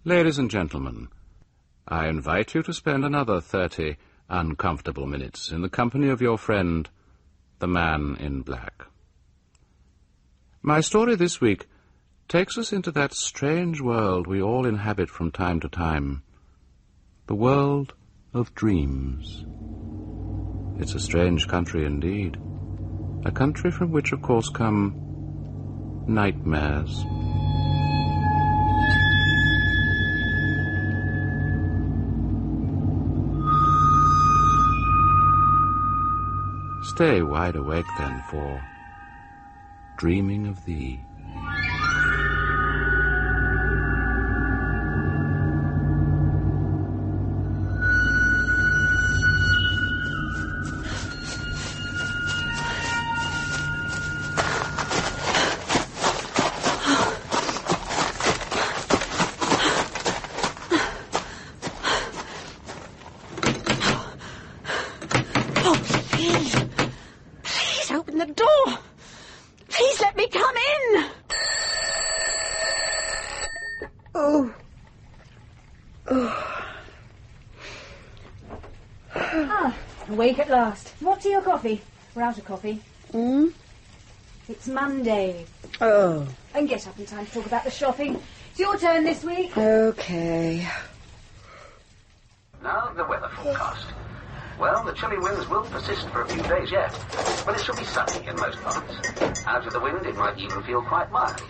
Ladies and gentlemen, I invite you to spend another 30 uncomfortable minutes in the company of your friend, the Man in Black. My story this week takes us into that strange world we all inhabit from time to time, the world of dreams. It's a strange country indeed, a country from which, of course, come nightmares. Stay wide awake, then, for Dreaming of Thee. Awake at last. What tea or coffee? We're out of coffee. It's Monday. Oh. And get up in time to talk about the shopping. It's your turn this week. Okay. Now, the weather forecast. Well, the chilly winds will persist for a few days yet, but it shall be sunny in most parts. Out of the wind, it might even feel quite mild.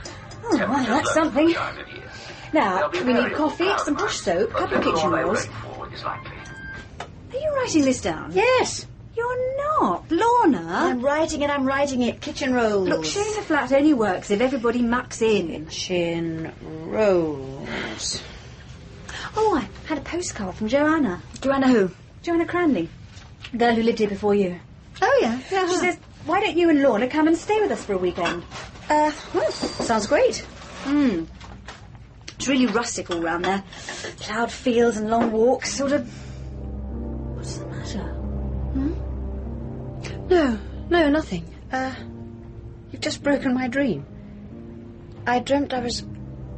Oh, well, that's something. Time of year. Now, we need coffee, some bush soap, a couple of kitchen rolls. Is likely. Are you writing this down? Yes. You're not, Lorna. I'm writing it. Kitchen rolls. Look, sharing a flat only works if everybody mucks in. Kitchen rolls. Oh, I had a postcard from Joanna. Joanna who? Joanna Cranley. The girl who lived here before you. Oh, yeah. She says, why don't you and Lorna come and stay with us for a weekend? Well, sounds great. It's really rustic all round there. Ploughed fields and long walks, sort of... What's the matter? No, nothing. You've just broken my dream. I dreamt I was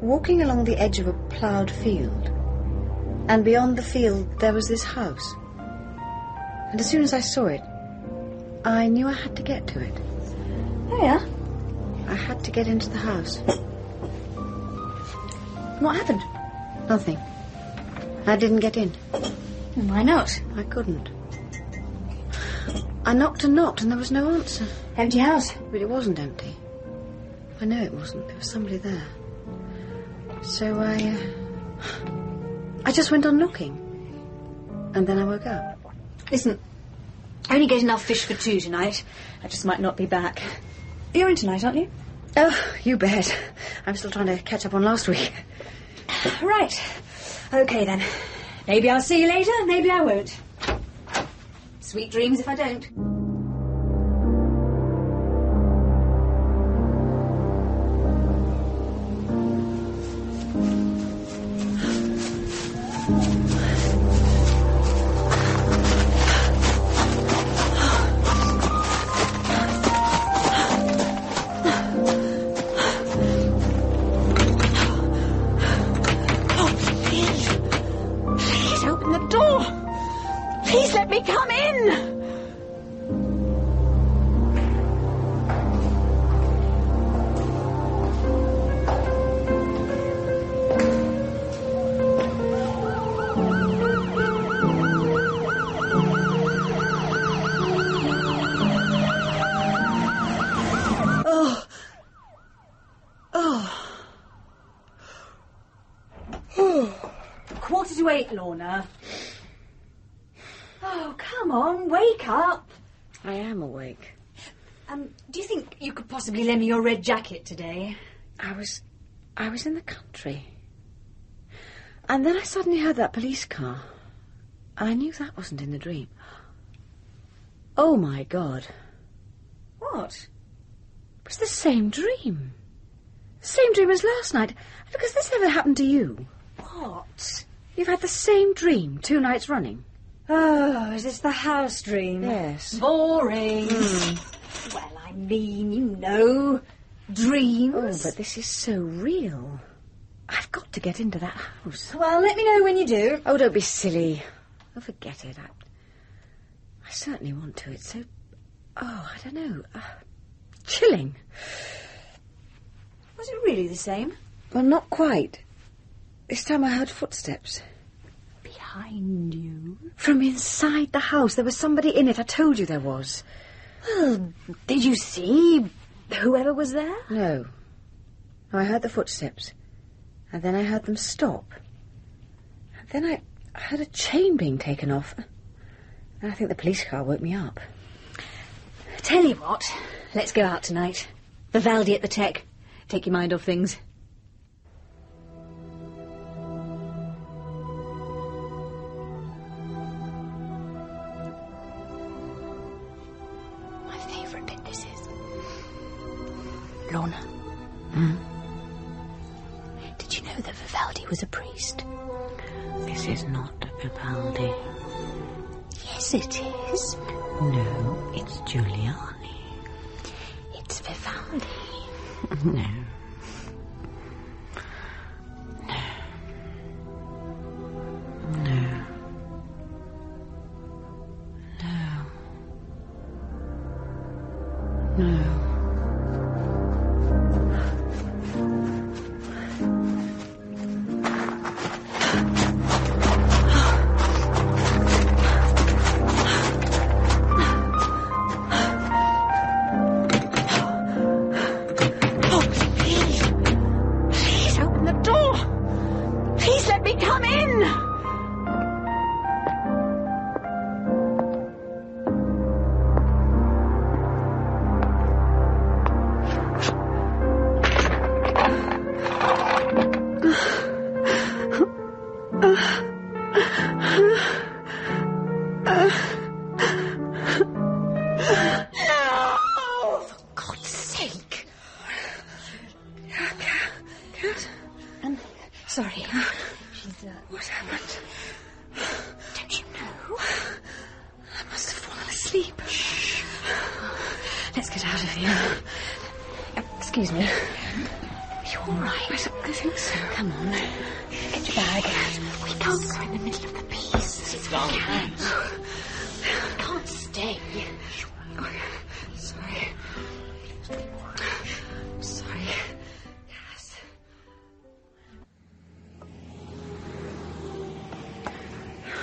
walking along the edge of a ploughed field, and beyond the field there was this house. And as soon as I saw it, I knew I had to get to it. Oh, yeah? I had to get into the house. What happened? Nothing. I didn't get in. Why not? I couldn't. I knocked and knocked and there was no answer. Empty house? But it wasn't empty. I know it wasn't. There was somebody there. So I just went on knocking. And then I woke up. Listen, I only get enough fish for two tonight. I just might not be back. You're in tonight, aren't you? Oh, you bet. I'm still trying to catch up on last week. Right. OK, then. Maybe I'll see you later, maybe I won't. Sweet dreams if I don't. Please let me come in! Quarter to 8, Lorna. Oh, come on, wake up. I am awake. Do you think you could possibly lend me your red jacket today? I was in the country. And then I suddenly heard that police car. I knew that wasn't in the dream. Oh, my God. What? It was the same dream. Same dream as last night. Because this never happened to you. What? You've had the same dream 2 nights running. Oh, is this the house dream? Yes. Boring. Well, I mean, you know, dreams. Oh, but this is so real. I've got to get into that house. Well, let me know when you do. Oh, don't be silly. Oh, forget it. I certainly want to. It's so... Oh, I don't know. Chilling. Was it really the same? Well, not quite. This time I heard footsteps. Behind you? From inside the house. There was somebody in it. I told you there was. Well, did you see whoever was there? No. No, I heard the footsteps. And then I heard them stop. And then I heard a chain being taken off. And I think the police car woke me up. Tell you what, let's go out tonight. Vivaldi at the Tech. Take your mind off things. My favourite bit this is. Lorna. Did you know that Vivaldi was a priest? This is not Vivaldi. Yes, it is. No, it's Giuliani. It's Vivaldi. No. Sorry. What happened? Don't you know? I must have fallen asleep. Shh. Let's get out of here. Excuse me. Are you all right? I think so. Come on. Get your bag. We can't go in the middle of the piece. It's wrong. We can't stay. Oh, sorry. Sorry. Yes.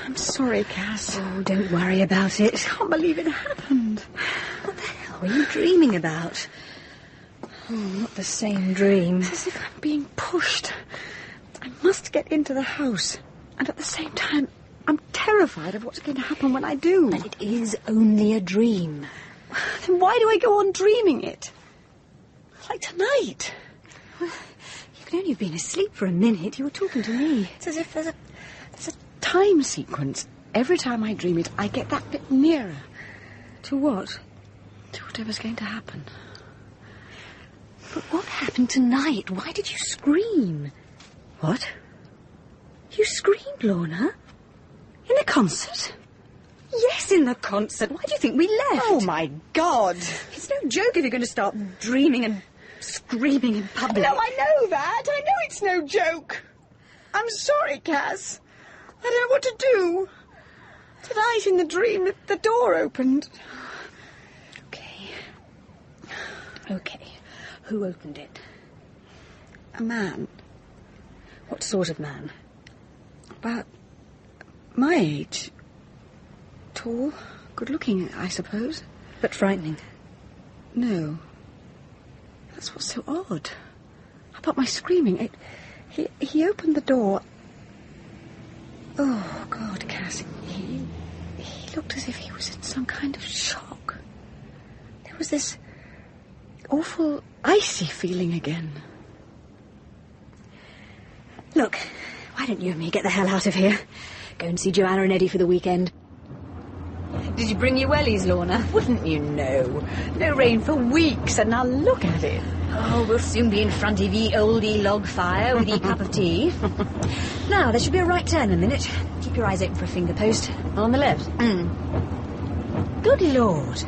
I'm sorry, Cass. Oh, don't worry about it. I can't believe it happened. What the hell were you dreaming about? Oh, not the same dream. It's as if I'm being pushed. I must get into the house. And at the same time, I'm terrified of what's going to happen when I do. But it is only a dream. Then why do I go on dreaming it? Like tonight. Well, you can only have been asleep for a minute. You were talking to me. It's as if there's a time sequence. Every time I dream it, I get that bit nearer. To what? To whatever's going to happen. But what happened tonight? Why did you scream? What? You screamed, Lorna? In the concert? Yes, in the concert. Why do you think we left? Oh, my God. It's no joke if you're going to start dreaming and screaming in public. No, I know that. I know it's no joke. I'm sorry, Cass. I don't know what to do. Tonight in the dream, the door opened. Okay. Who opened it? A man. What sort of man? About my age. Tall, good-looking, I suppose. But frightening. No. That's what's so odd. About my screaming. He opened the door. Oh, God, Cass. He looked as if he was in some kind of shock. There was this awful, icy feeling again. Look, why don't you and me get the hell out of here? Go and see Joanna and Eddie for the weekend. Did you bring your wellies, Lorna? Wouldn't you know? No rain for weeks, and now look at it. Oh, we'll soon be in front of ye oldie log fire with ye cup of tea. Now, there should be a right turn in a minute. Keep your eyes open for a finger post. On the left. Good Lord.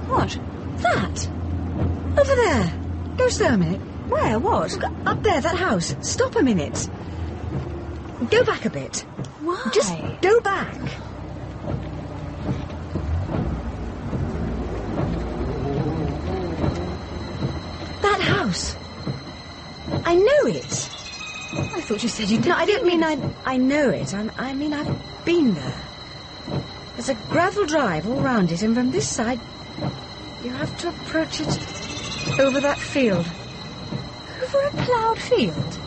What? That? Over there. Go slow a minute. Where? What? Look, up there, that house. Stop a minute. Go back a bit. Why? Just go back. That house. I know it. I thought you said you didn't. No, I don't mean I know it. I mean I've been there. There's a gravel drive all round it, and from this side you have to approach it over that field. Over a ploughed field?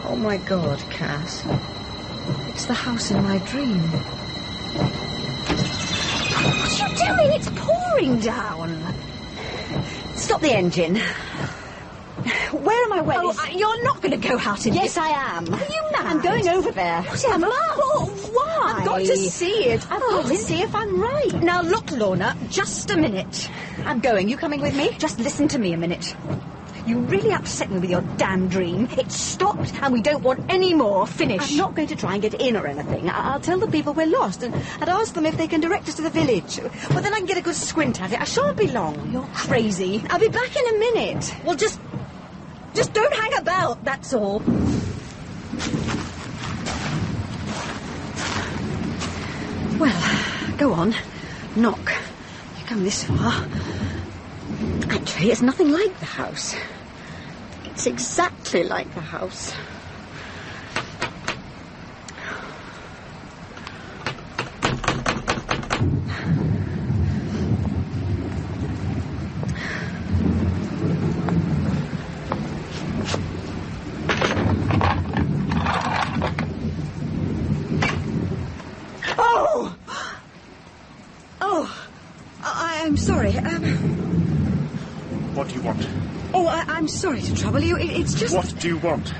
Oh, my God, Cass. It's the house in my dream. What are you doing? It's pouring down. Stop the engine. Where am I wet? Oh, you're not going to go out in Yes, I am. Are you mad? I'm going over there. Whatever. Why? I've got to see it. I've got to Oh. see if I'm right. Now, look, Lorna, just a minute. I'm going. You coming with me? Just listen to me a minute. You really upset me with your damn dream. It stopped, and we don't want any more. Finish. I'm not going to try and get in or anything. I'll tell the people we're lost and ask them if they can direct us to the village. Well, then I can get a good squint at it. I shan't be long. You're crazy. I'll be back in a minute. Well, just don't hang about, that's all. Well, go on. Knock. You come this far. Actually, it's nothing like the house. It's exactly like the house. Oh! Oh! I'm sorry. What do you want? Oh, I'm sorry to trouble you. It's just... What do you want?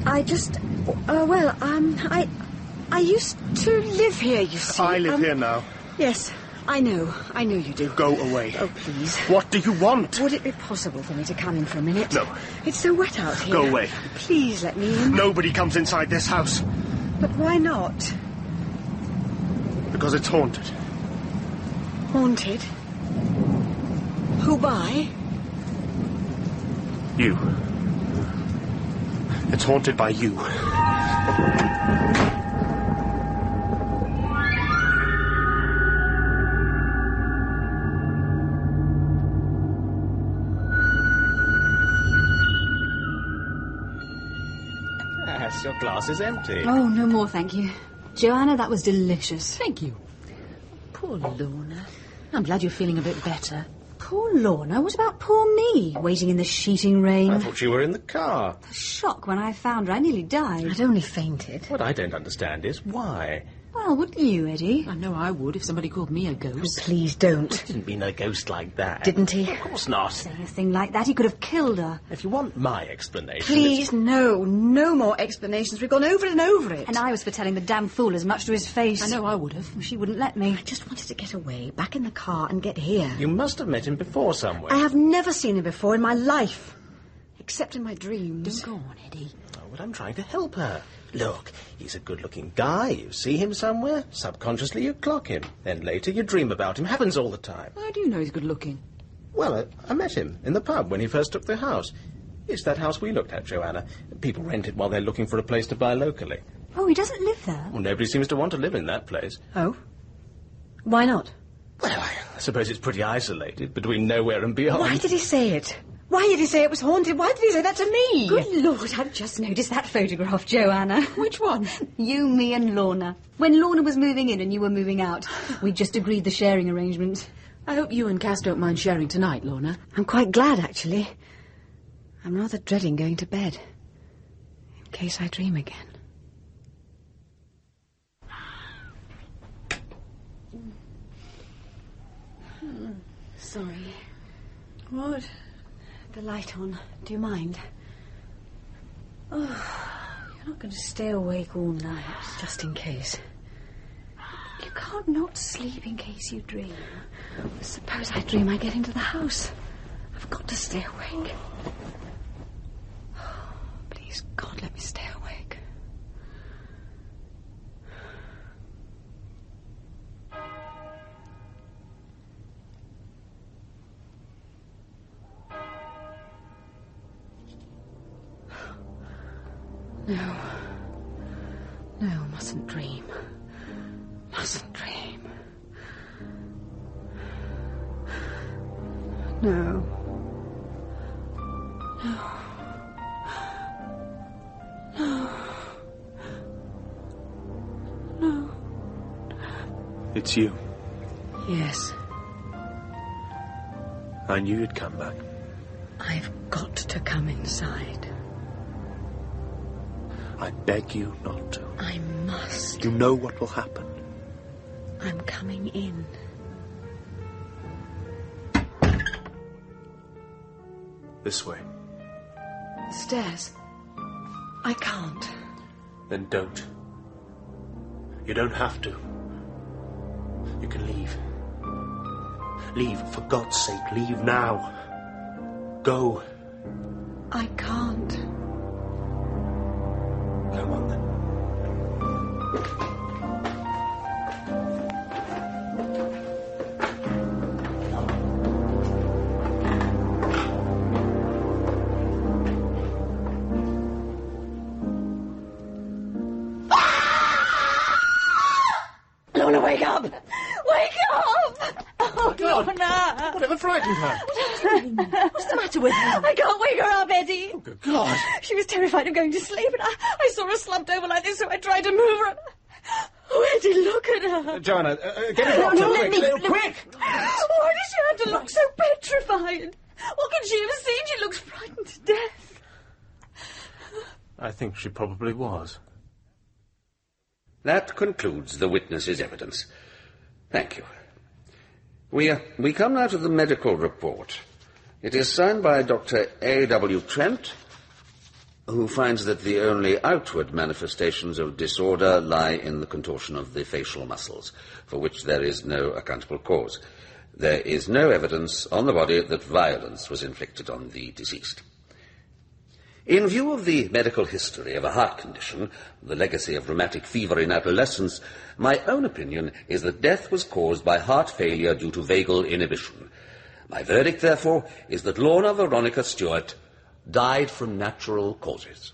I just... well, I used to live here, you see. I live here now. Yes, I know you do. Go away. Oh, please. What do you want? Would it be possible for me to come in for a minute? No. It's so wet out here. Go away. Please let me in. Nobody comes inside this house. But why not? Because it's haunted. Haunted? Who by? You. It's haunted by you. Yes, your glass is empty. Oh, no more, thank you. Joanna, that was delicious. Thank you. Poor Lorna. I'm glad you're feeling a bit better. Poor Lorna. What about poor me, waiting in the sheeting rain? I thought you were in the car. The shock when I found her. I nearly died. I'd only fainted. What I don't understand is why. Well, wouldn't you, Eddie? I know I would if somebody called me a ghost. Please don't. Didn't mean a ghost like that. Didn't he? Of course not. Saying a thing like that, he could have killed her. If you want my explanation... Please, no more explanations. We've gone over it and over it. And I was for telling the damn fool as much to his face. I know I would have. She wouldn't let me. I just wanted to get away, back in the car and get here. You must have met him before somewhere. I have never seen him before in my life. Except in my dreams. Don't go on, Eddie. Oh, but I'm trying to help her. Look, he's a good-looking guy. You see him somewhere, subconsciously you clock him. Then later you dream about him. Happens all the time. How do you know he's good looking? Well, I met him in the pub when he first took the house. It's that house we looked at, Joanna. People rent it while they're looking for a place to buy locally. Oh, he doesn't live there? Well, nobody seems to want to live in that place. Oh? Why not? Well, I suppose it's pretty isolated between nowhere and beyond. Why did he say it? Why did he say it was haunted? Why did he say that to me? Good Lord, I've just noticed that photograph, Joanna. Which one? You, me and Lorna. When Lorna was moving in and you were moving out, we just agreed the sharing arrangement. I hope you and Cass don't mind sharing tonight, Lorna. I'm quite glad, actually. I'm rather dreading going to bed. In case I dream again. Sorry. What? The light on. Do you mind? Oh, you're not going to stay awake all night. Just in case. You can't not sleep in case you dream. Suppose I dream I get into the house. I've got to stay awake. Please, God, let me stay awake. No. No, mustn't dream. Mustn't dream. No. No. No. No. It's you. Yes. I knew you'd come back. I've got to come inside. I beg you not to. I must. You know what will happen. I'm coming in. This way. The stairs. I can't. Then don't. You don't have to. You can leave. Leave, for God's sake, leave now. Go. I can't. Come on, then. Lorna, wake up! Wake up! Oh, Lorna! Whatever frightened her? What's the matter with her? I can't wake her up, Eddie. Oh, good God. She was terrified of going to sleep, and I saw her slumped over like this, so I tried to move her. Oh, Eddie, look at her. Joanna, get a doctor, quick! Why does she have to look so petrified? What can she have seen? She looks frightened to death. I think she probably was. That concludes the witness's evidence. Thank you. We come now to the medical report. It is signed by Dr. A.W. Trent, who finds that the only outward manifestations of disorder lie in the contortion of the facial muscles, for which there is no accountable cause. There is no evidence on the body that violence was inflicted on the deceased. In view of the medical history of a heart condition, the legacy of rheumatic fever in adolescence, my own opinion is that death was caused by heart failure due to vagal inhibition. My verdict, therefore, is that Lorna Veronica Stewart died from natural causes.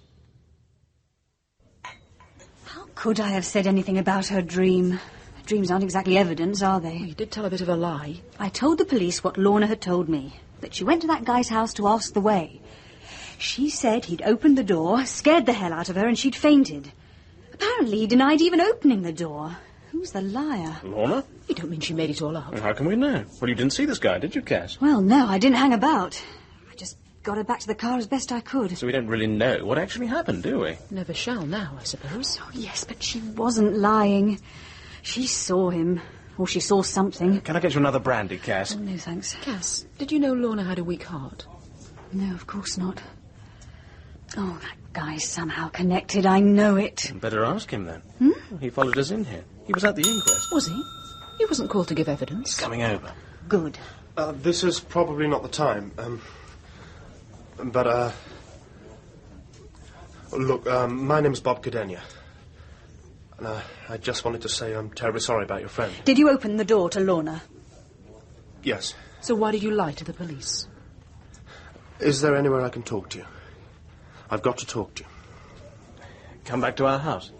How could I have said anything about her dream? Dreams aren't exactly evidence, are they? You did tell a bit of a lie. I told the police what Lorna had told me, that she went to that guy's house to ask the way. She said he'd opened the door, scared the hell out of her, and she'd fainted. Apparently he denied even opening the door. Who's the liar? Lorna? You don't mean she made it all up? Well, how can we know? Well, you didn't see this guy, did you, Cass? Well, no, I didn't hang about. I just got her back to the car as best I could. So we don't really know what actually happened, do we? Never shall now, I suppose. Oh, yes, but she wasn't lying. She saw him. Or she saw something. Can I get you another brandy, Cass? Oh, no, thanks. Cass, did you know Lorna had a weak heart? No, of course not. Oh, that guy's somehow connected. I know it. Better ask him, then. He followed us in here. He was at the inquest. Was he? He wasn't called to give evidence. Coming over. Good. This is probably not the time. Look, my name's Bob Cadenia. And I just wanted to say I'm terribly sorry about your friend. Did you open the door to Lorna? Yes. So why did you lie to the police? Is there anywhere I can talk to you? I've got to talk to you. Come back to our house.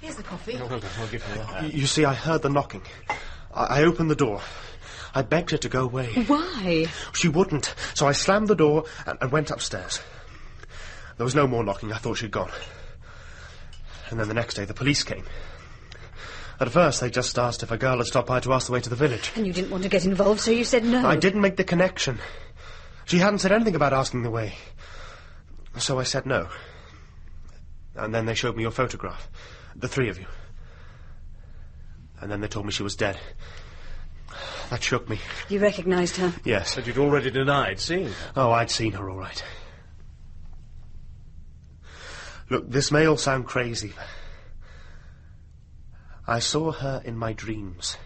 Here's the coffee. I'll give you that. You see, I heard the knocking. I opened the door. I begged her to go away. Why? She wouldn't, so I slammed the door and went upstairs. There was no more knocking. I thought she'd gone. And then the next day, the police came. At first, they just asked if a girl had stopped by to ask the way to the village. And you didn't want to get involved, so you said no. I didn't make the connection. She hadn't said anything about asking the way. So I said no. And then they showed me your photograph. The three of you. And then they told me she was dead. That shook me. You recognised her? Yes. But you'd already denied seeing her. Oh, I'd seen her all right. Look, this may all sound crazy. I saw her in my dreams.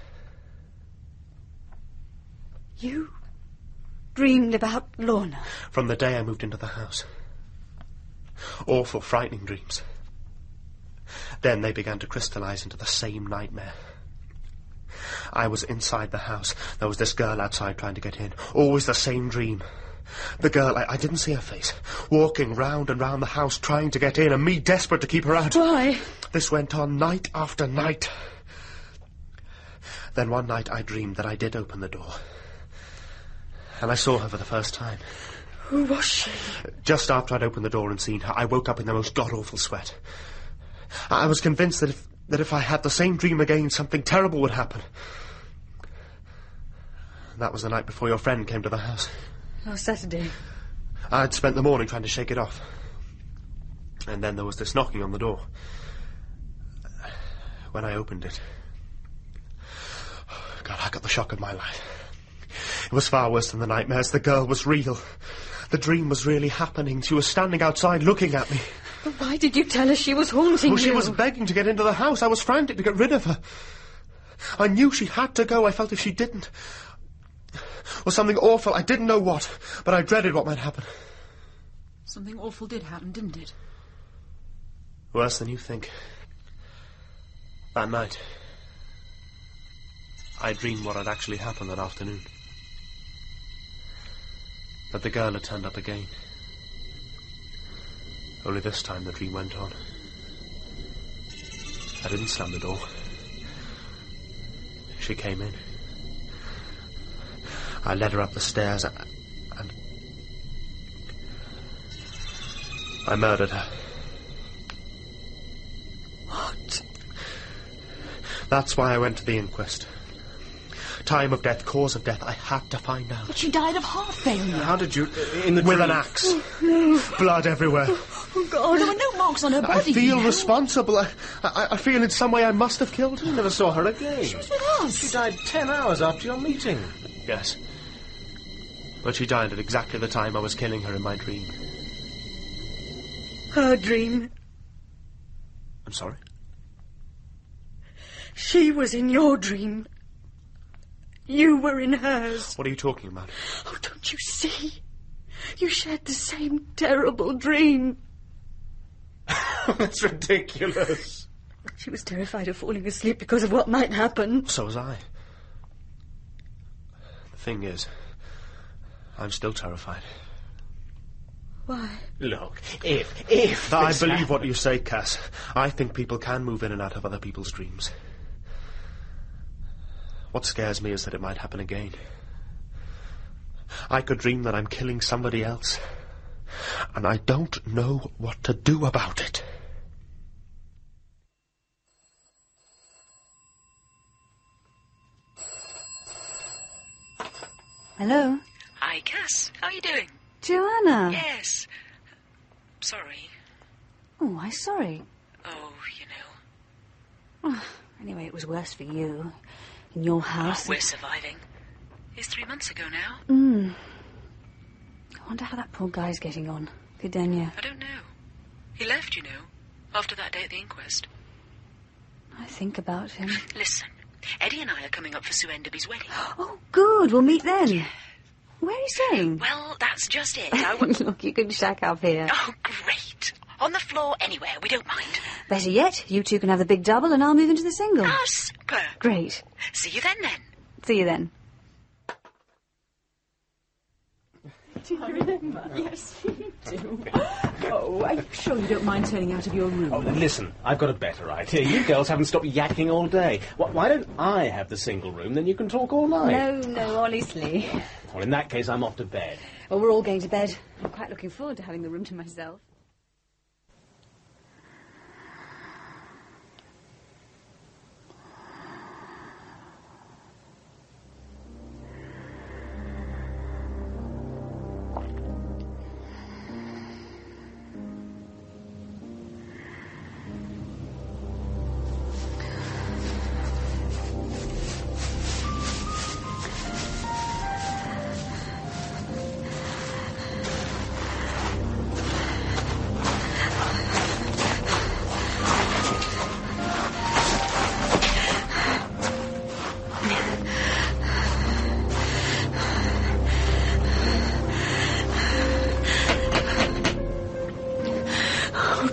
You dreamed about Lorna? From the day I moved into the house. Awful, frightening dreams. Then they began to crystallise into the same nightmare. I was inside the house. There was this girl outside trying to get in. Always the same dream. The girl, I didn't see her face, walking round and round the house trying to get in, and me desperate to keep her out. Why? This went on night after night. Then one night I dreamed that I did open the door. And I saw her for the first time. Who was she? Just after I'd opened the door and seen her, I woke up in the most god-awful sweat. I was convinced that if I had the same dream again, something terrible would happen. That was the night before your friend came to the house. Last Saturday. I'd spent the morning trying to shake it off. And then there was this knocking on the door. When I opened it... God, I got the shock of my life. It was far worse than the nightmares. The girl was real. The dream was really happening. She was standing outside looking at me. But why did you tell her she was haunting you? She was begging to get into the house. I was frantic to get rid of her. I knew she had to go. I felt if she didn't... or something awful. I didn't know what, but I dreaded what might happen. Something awful did happen, didn't it? Worse than you think. That night, I dreamed what had actually happened that afternoon. That the girl had turned up again. Only this time the dream went on. I didn't slam the door. She came in. I led her up the stairs and I murdered her. What? That's why I went to the inquest. Time of death, cause of death, I had to find out. But she died of heart failure. How did you... in the With dream? an axe. No. Blood everywhere. Oh, God. There were no marks on her body. I feel you know. responsible. I feel in some way I must have killed her. You never saw her again. She was with us. She died 10 hours after your meeting. Yes. But she died at exactly the time I was killing her in my dream. Her dream. I'm sorry? She was in your dream. You were in hers. What are you talking about? Oh, don't you see? You shared the same terrible dream. That's ridiculous. She was terrified of falling asleep because of what might happen. So was I. The thing is, I'm still terrified. Why? Look, if I this believe happened- what you say, Cass. I think people can move in and out of other people's dreams. What scares me is that it might happen again. I could dream that I'm killing somebody else, and I don't know what to do about it. Hello? Hi, Cass. How are you doing? Joanna? Yes. Sorry. Oh, I'm sorry. Oh, you know. Oh, anyway, it was worse for you. In your house. Oh, we're surviving. It's 3 months ago now. I wonder how that poor guy's getting on. Vidania. I don't know. He left, you know, after that day at the inquest. I think about him. Listen, Eddie and I are coming up for Sue Enderby's wedding. Oh, good. We'll meet then. Where are you staying? Well, that's just it. Look, you can shack up here. Oh, great. On the floor, anywhere. We don't mind. Better yet, you two can have the big double and I'll move into the single. Ah, super. Great. See you then. See you then. Yes, you do. Oh, are you sure you don't mind turning out of your room? Oh, listen, I've got a better idea. You girls haven't stopped yakking all day. Why don't I have the single room, then you can talk all night? No, honestly. Well, in that case, I'm off to bed. Well, we're all going to bed. I'm quite looking forward to having the room to myself.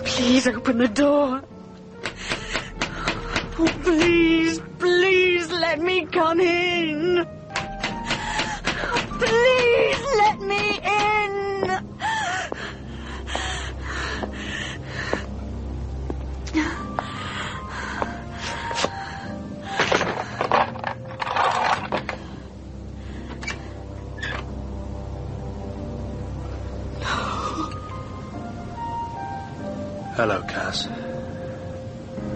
Please open the door. Oh, please let me come in. Please let me in. Hello, Cass.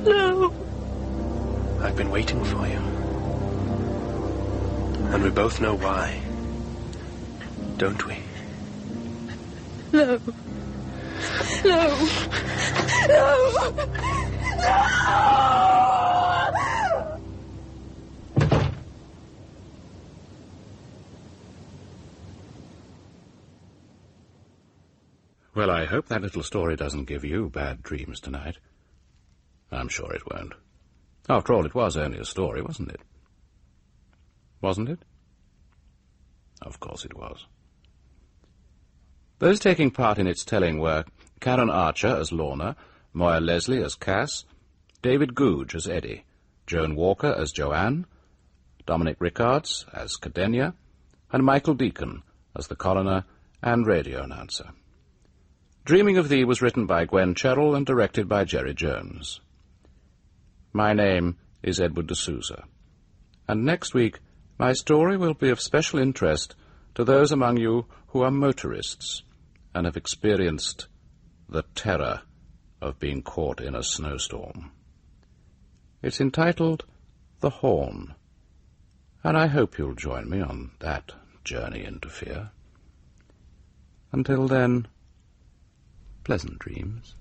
No. I've been waiting for you. And we both know why. Don't we? No. No. No. No. Well, I hope that little story doesn't give you bad dreams tonight. I'm sure it won't. After all, it was only a story, wasn't it? Wasn't it? Of course it was. Those taking part in its telling were Karen Archer as Lorna, Moya Leslie as Cass, David Googe as Eddie, Joan Walker as Joanne, Dominic Rickards as Cadenia, and Michael Deacon as the coroner and radio announcer. Dreaming of Thee was written by Gwen Cherrell and directed by Jerry Jones. My name is Edward D'Souza, and next week my story will be of special interest to those among you who are motorists and have experienced the terror of being caught in a snowstorm. It's entitled The Horn, and I hope you'll join me on that journey into fear. Until then, pleasant dreams.